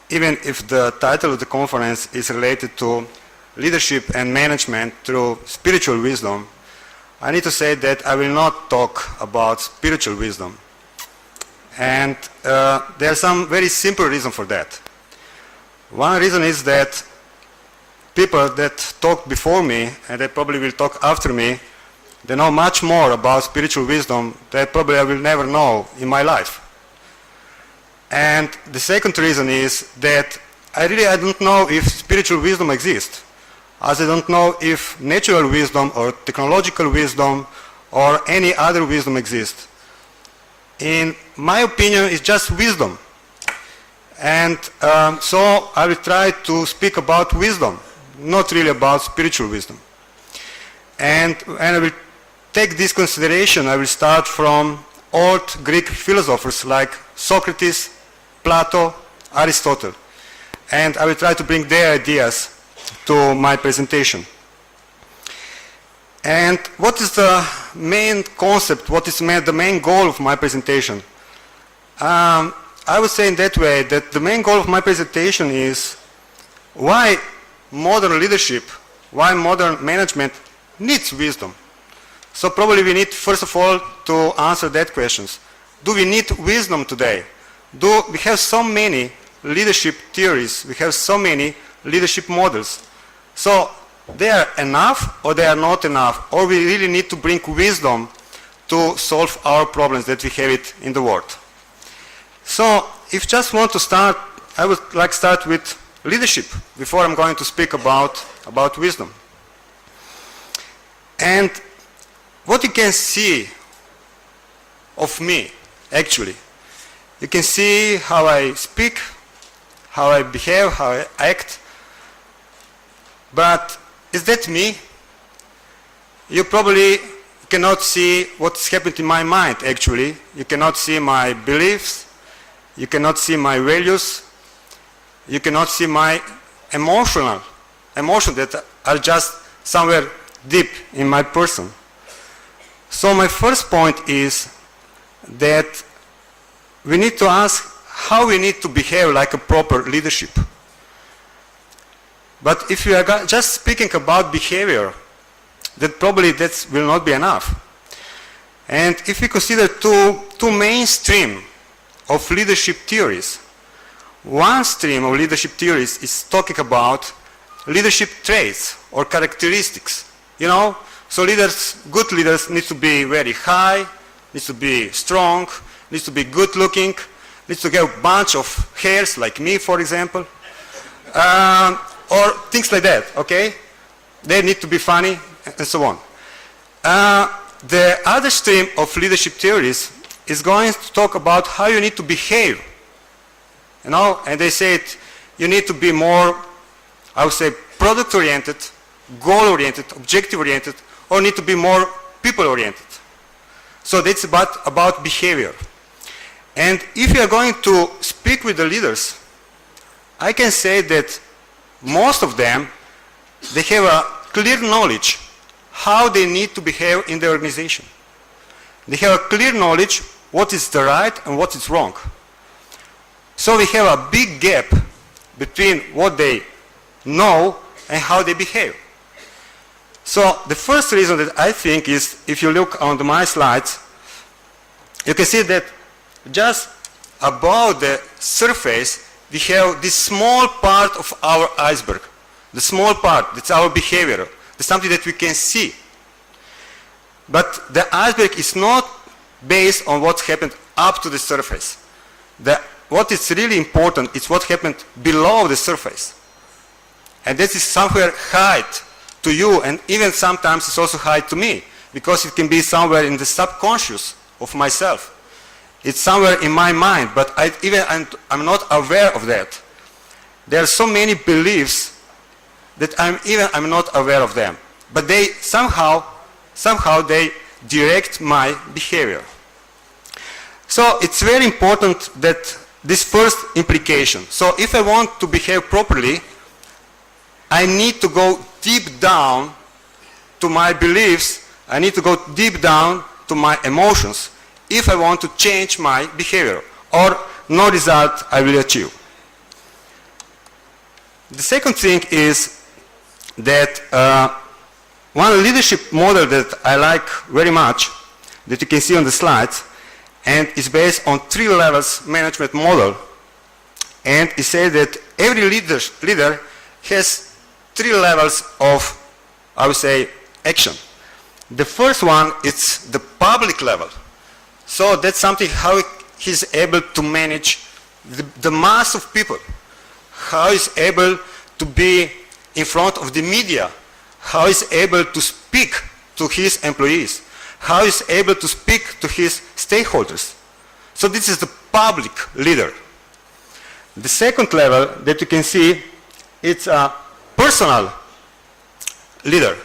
even if the title of the conference is related to leadership and management through spiritual wisdom, I need to say that I will not talk about spiritual wisdom. And there are some very simple reasons for that. One reason is that people that talked before me, and they probably will talk after me, they know much more about spiritual wisdom that probably I will never know in my life. And the second reason is that I don't know if spiritual wisdom exists, as I don't know if natural wisdom or technological wisdom or any other wisdom exists. In my opinion, it's just wisdom. And so I will try to speak about wisdom, not really about spiritual wisdom. And I will take this consideration. I will start from old Greek philosophers like Socrates, Plato, Aristotle. And I will try to bring their ideas to my presentation. And what is the main concept, what is the main goal of my presentation? I would say in that way that the main goal of my presentation is why modern leadership, why modern management needs wisdom. So probably we need, first of all, to answer that question. Do we need wisdom today? We have so many leadership theories, we have so many leadership models. So they are enough or they are not enough, or we really need to bring wisdom to solve our problems that we have it in the world. So if you just want to start, I would like to start with leadership before I'm going to speak about wisdom. And what you can see of me, actually, you can see how I speak, how I behave, how I act. But is that me? You probably cannot see what's happened in my mind, actually. You cannot see my beliefs. You cannot see my values. You cannot see my emotions that are just somewhere deep in my person. So my first point is that we need to ask how we need to behave like a proper leadership. But if we are just speaking about behavior, then probably that will not be enough. And if we consider two main streams of leadership theories, one stream of leadership theories is talking about leadership traits or characteristics. You know, so good leaders need to be very high, needs to be strong, needs to be good looking, needs to have a bunch of hairs like me, for example. Or things like that, okay? They need to be funny, and so on. The other stream of leadership theories is going to talk about how you need to behave. You know, and they say you need to be more, I would say, product-oriented, goal-oriented, objective-oriented, or need to be more people-oriented. So that's about behavior. And if you are going to speak with the leaders, I can say that most of them, they have a clear knowledge how they need to behave in the organization. They have a clear knowledge what is the right and what is wrong. So we have a big gap between what they know and how they behave. So the first reason that I think is, if you look on my slides, you can see that just above the surface we have this small part of our iceberg. The small part, that's our behavior. It's something that we can see. But the iceberg is not based on what happened up to the surface. What is really important is what happened below the surface. And that is somewhere hide to you, and even sometimes it's also hide to me, because it can be somewhere in the subconscious of myself. It's somewhere in my mind, but I'm not aware of that. There are so many beliefs that I'm not aware of them. But they somehow they direct my behavior. So it's very important that this first implication. So if I want to behave properly, I need to go deep down to my beliefs. I need to go deep down to my emotions if I want to change my behavior. Or no result I will achieve. The second thing is that one leadership model that I like very much, that you can see on the slides, and is based on 3 levels management model. And it says that every leader has 3 levels of, I would say, action. The first one is the public level. So that's something how he's able to manage the mass of people, how he's able to be in front of the media, how he's able to speak to his employees, how he's able to speak to his stakeholders. So this is the public leader. The second level that you can see, it's a personal leader.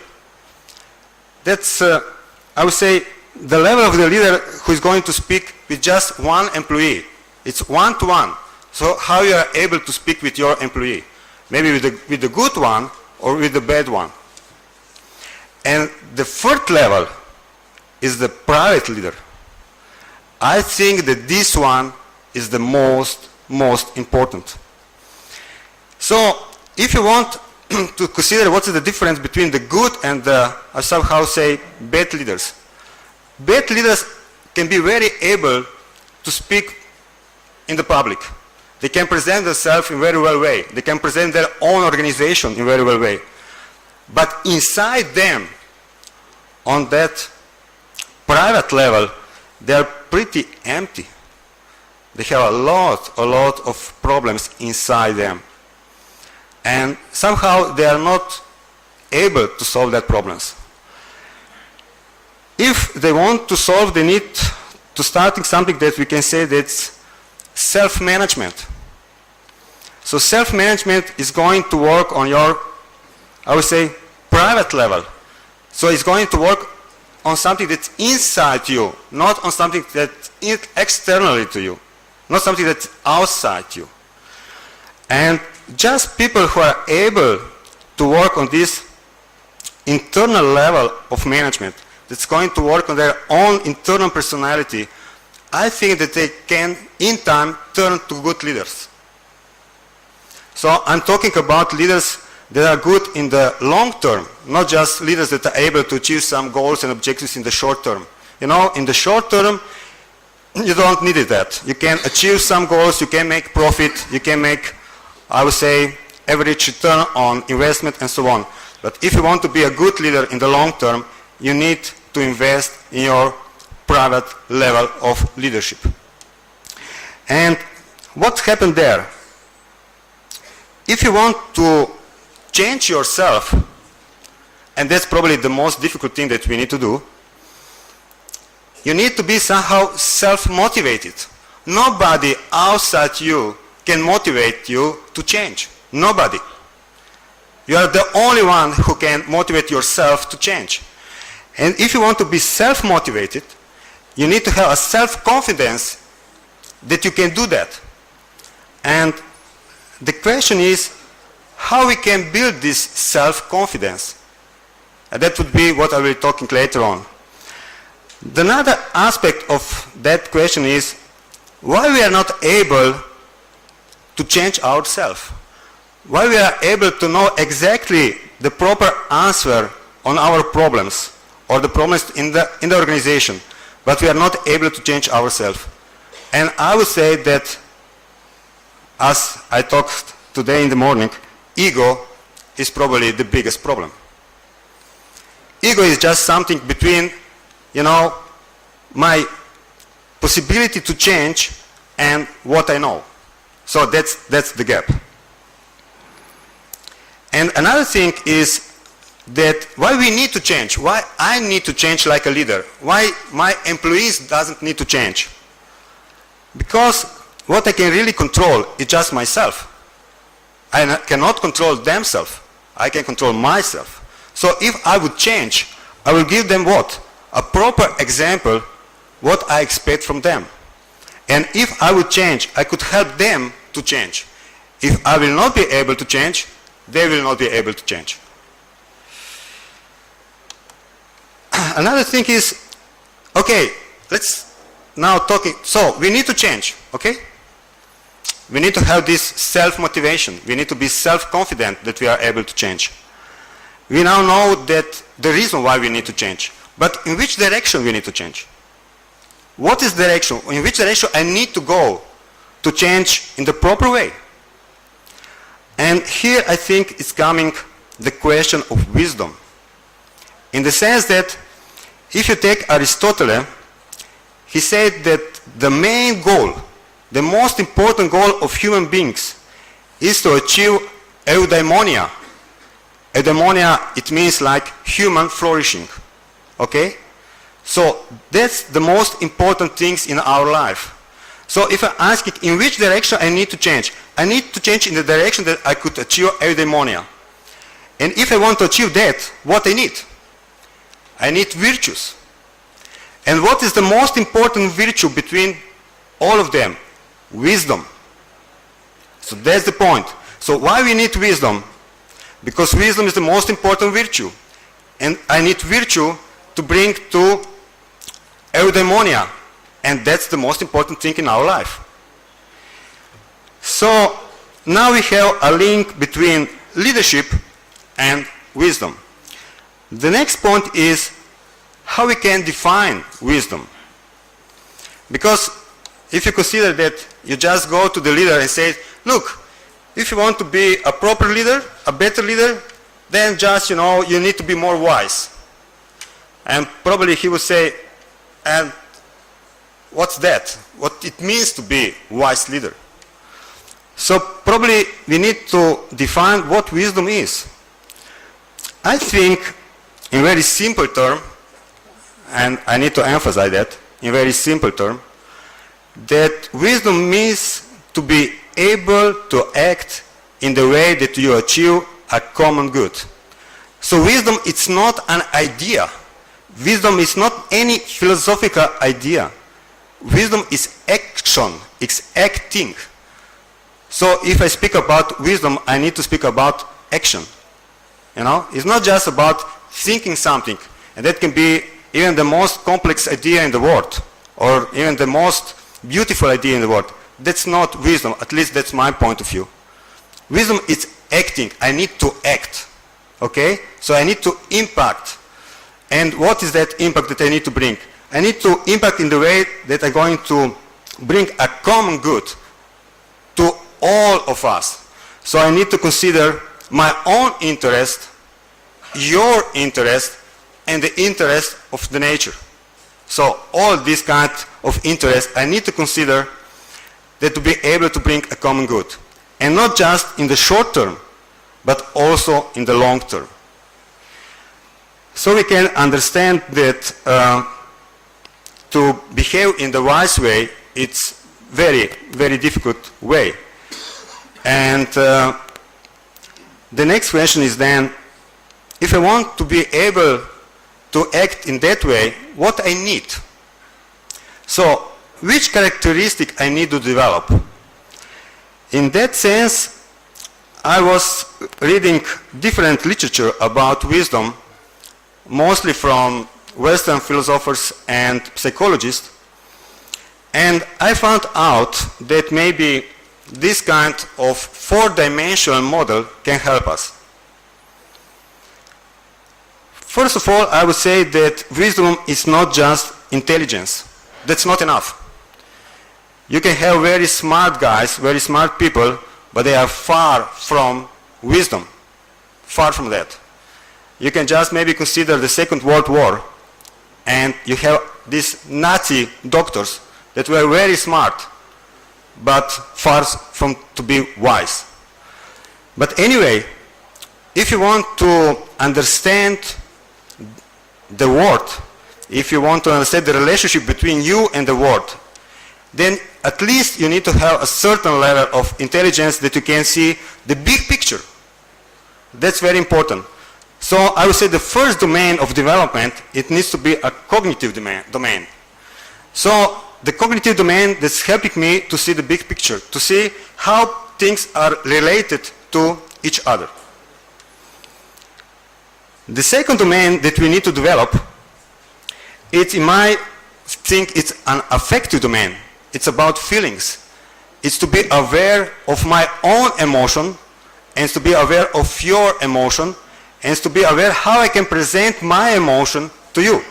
That's, I would say, the level of the leader who is going to speak with just one employee. It's one-to-one. So how you are able to speak with your employee. Maybe with the good one or with the bad one. And the third level is the private leader. I think that this one is the most important. So if you want to consider what is the difference between the good and the, I somehow say, bad leaders. Bad leaders can be very able to speak in the public. They can present themselves in a very well way. They can present their own organization in a very well way. But inside them, on that private level, they are pretty empty. They have a lot of problems inside them. And somehow they are not able to solve that problems. If they want to solve, they need to start something that we can say that's self-management. So self-management is going to work on your, I would say, private level. So it's going to work on something that's inside you, not on something that's externally to you, not something that's outside you. And just people who are able to work on this internal level of management, that's going to work on their own internal personality, I think that they can, in time, turn to good leaders. So I'm talking about leaders that are good in the long term, not just leaders that are able to achieve some goals and objectives in the short term. You know, in the short term, you don't need that. You can achieve some goals, you can make profit, you can make, I would say, average return on investment and so on. But if you want to be a good leader in the long term, you need to invest in your private level of leadership. And what happened there? If you want to change yourself, and that's probably the most difficult thing that we need to do, you need to be somehow self-motivated. Nobody outside you can motivate you to change. Nobody. You are the only one who can motivate yourself to change. And if you want to be self-motivated, you need to have a self-confidence that you can do that. And the question is how we can build this self-confidence. And that would be what I will be talking later on. Another aspect of that question is why we are not able to change ourselves. Why we are able to know exactly the proper answer on our problems or the problems in the organization, but we are not able to change ourselves. And I would say that, as I talked today in the morning, ego is probably the biggest problem. Ego is just something between, you know, my possibility to change and what I know. So that's the gap. And another thing is that why we need to change, why I need to change like a leader, why my employees doesn't need to change. Because what I can really control is just myself. I cannot control themselves. I can control myself. So if I would change, I will give them what? A proper example what I expect from them. And if I would change, I could help them to change. If I will not be able to change, they will not be able to change. Another thing is, okay, let's now talking, so we need to change, okay? we need to have this self-motivation. We need to be self-confident that we are able to change. We now know that the reason why we need to change. But in which direction we need to change? What is the direction? In which direction I need to go to change in the proper way? And here I think is coming the question of wisdom. In the sense that if you take Aristotle, he said that the main goal, the most important goal of human beings is to achieve eudaimonia. Eudaimonia, it means like human flourishing. Okay? So that's the most important things in our life. So if I ask it, in which direction I need to change? I need to change in the direction that I could achieve eudaimonia. And if I want to achieve that, what I need? I need virtues. And what is the most important virtue between all of them? Wisdom. So that's the point. So why we need wisdom? Because wisdom is the most important virtue. And I need virtue to bring to eudaimonia. And that's the most important thing in our life. So now we have a link between leadership and wisdom. The next point is how we can define wisdom. Because if you consider that you just go to the leader and say, look, if you want to be a proper leader, a better leader, then just, you need to be more wise. And probably he would say, and what's that? What it means to be a wise leader. So probably we need to define what wisdom is. I think in very simple term, and I need to emphasize that, in very simple term, that wisdom means to be able to act in the way that you achieve a common good. So wisdom, it's not an idea. Wisdom is not any philosophical idea. Wisdom is action, it's acting. So if I speak about wisdom, I need to speak about action. It's not just about thinking something, and that can be even the most complex idea in the world, or even the most beautiful idea in the world. That's not wisdom, at least that's my point of view. Wisdom is acting. I need to act. Okay? So I need to impact. And what is that impact that I need to bring? I need to impact in the way that I'm going to bring a common good to all of us. So I need to consider my own interest, your interest, and the interest of the nature. So all these kind of interests I need to consider that to be able to bring a common good. And not just in the short term, but also in the long term. So we can understand that to behave in the wise way, it's very, very difficult way. And the next question is then, if I want to be able to act in that way, what I need? So, which characteristic I need to develop? In that sense, I was reading different literature about wisdom, mostly from Western philosophers and psychologists, and I found out that maybe this kind of four-dimensional model can help us. First of all, I would say that wisdom is not just intelligence. That's not enough. You can have very smart guys, very smart people, but they are far from wisdom. Far from that. You can just maybe consider the Second World War, and you have these Nazi doctors that were very smart, but far from to be wise. But anyway, if you want to understand the world, if you want to understand the relationship between you and the world, then at least you need to have a certain level of intelligence that you can see the big picture. That's very important. So I would say the first domain of development, it needs to be a cognitive domain. So the cognitive domain that's helping me to see the big picture, to see how things are related to each other. The second domain that we need to develop, it's in my think it's an affective domain. It's about feelings. It's to be aware of my own emotion, and to be aware of your emotion, and to be aware how I can present my emotion to you.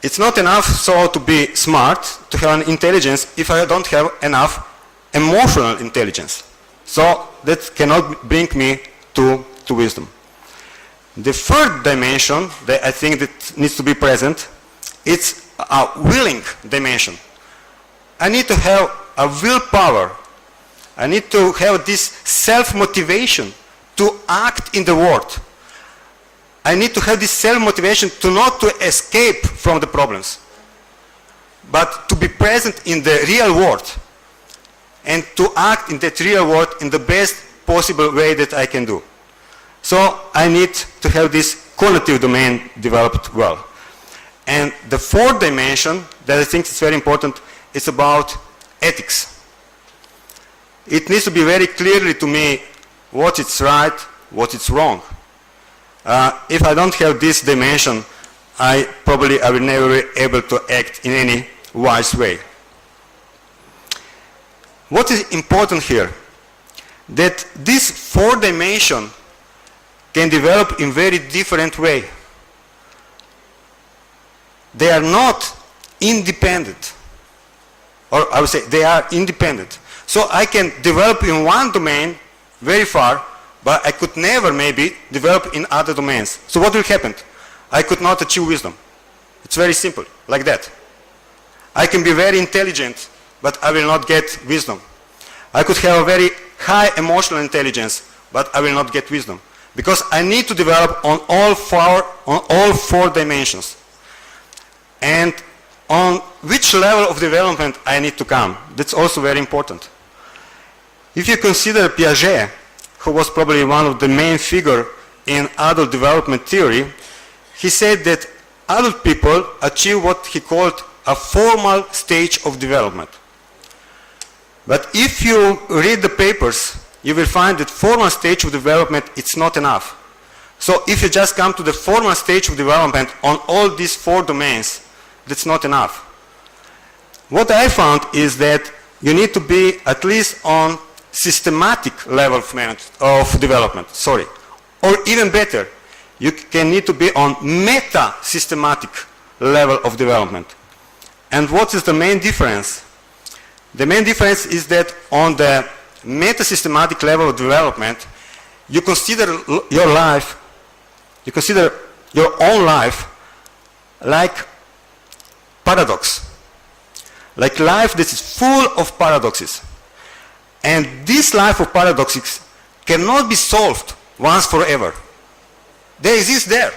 It's not enough so to be smart, to have an intelligence, if I don't have enough emotional intelligence. So that cannot bring me to wisdom. The third dimension that I think that needs to be present, it's a willing dimension. I need to have a willpower. I need to have this self-motivation to act in the world. I need to have this self-motivation to not to escape from the problems, but to be present in the real world and to act in that real world in the best possible way that I can do. So I need to have this cognitive domain developed well. And the fourth dimension that I think is very important is about ethics. It needs to be very clearly to me what is right, what is wrong. If I don't have this dimension, I will never be able to act in any wise way. What is important here? That this fourth dimension can develop in very different way. They are not independent, or I would say they are independent. So I can develop in one domain very far, but I could never maybe develop in other domains. So what will happen? I could not achieve wisdom. It's very simple, like that. I can be very intelligent, but I will not get wisdom. I could have a very high emotional intelligence, but I will not get wisdom. Because I need to develop on all four dimensions. And on which level of development I need to come, that's also very important. If you consider Piaget, who was probably one of the main figures in adult development theory, he said that adult people achieve what he called a formal stage of development. But if you read the papers, you will find that formal stage of development, it's not enough. So if you just come to the formal stage of development on all these four domains, that's not enough. What I found is that you need to be at least on systematic level of development, or even better, you can need to be on meta-systematic level of development. And what is the main difference? The main difference is that on the meta-systematic level of development, you consider your life, you consider your own life like paradox, like life that is full of paradoxes. And this life of paradoxes cannot be solved once forever. They exist there,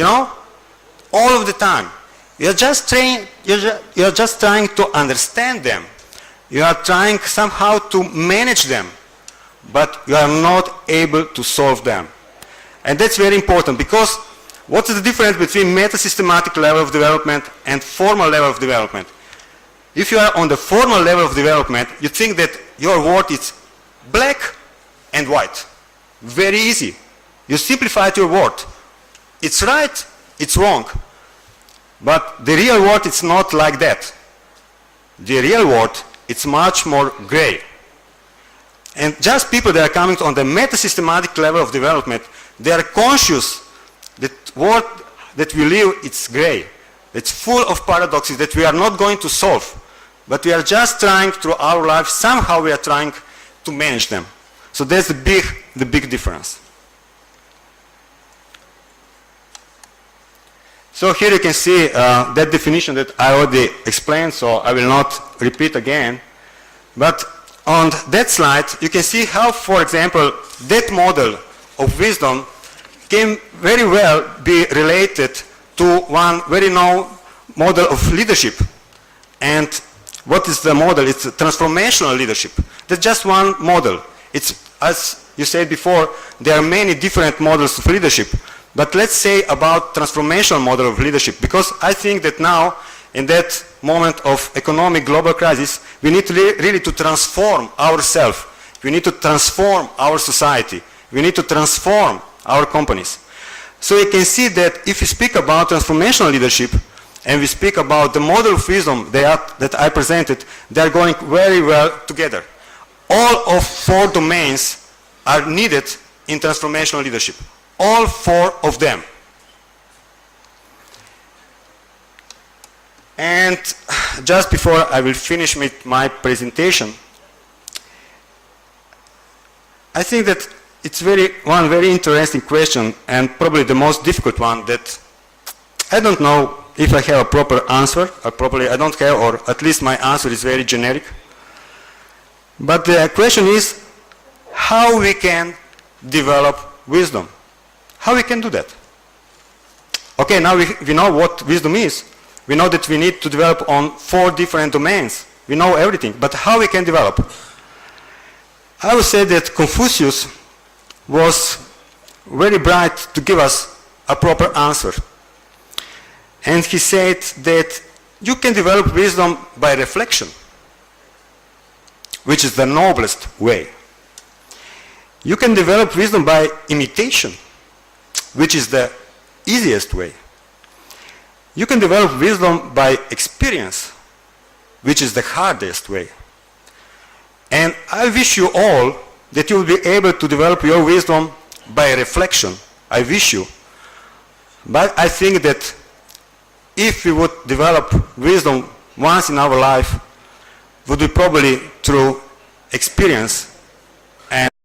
all of the time. You're just trying to understand them. You are trying somehow to manage them, but you are not able to solve them. And that's very important, because what is the difference between meta-systematic level of development and formal level of development? If you are on the formal level of development, you think that your world is black and white. Very easy. You simplified your world. It's right, it's wrong. But the real world is not like that. The real world, it's much more gray. And just people that are coming on the meta-systematic level of development, they are conscious that world that we live, it's gray. It's full of paradoxes that we are not going to solve. But we are just trying through our life, somehow we are trying to manage them. So that's the big difference. So here you can see that definition that I already explained, so I will not repeat again. But on that slide, you can see how, for example, that model of wisdom can very well be related to one very known model of leadership. And what is the model? It's transformational leadership. That's just one model. It's, as you said before, there are many different models of leadership. But let's say about transformational model of leadership, because I think that now, in that moment of economic global crisis, we need to really to transform ourselves. We need to transform our society. We need to transform our companies. So you can see that if you speak about transformational leadership, and we speak about the model of wisdom that I presented, they are going very well together. All of 4 domains are needed in transformational leadership. All 4 of them. And just before I will finish my presentation, I think that it's one very interesting question, and probably the most difficult one that I don't know if I have a proper answer, or probably I don't have, or at least my answer is very generic. But the question is how we can develop wisdom. How we can do that? Okay, now we know what wisdom is. We know that we need to develop on 4 different domains. We know everything, but how we can develop? I would say that Confucius was very bright to give us a proper answer. And he said that you can develop wisdom by reflection, which is the noblest way. You can develop wisdom by imitation, which is the easiest way. You can develop wisdom by experience, which is the hardest way. And I wish you all that you will be able to develop your wisdom by reflection. I wish you. But I think that if we would develop wisdom once in our life, would be probably through experience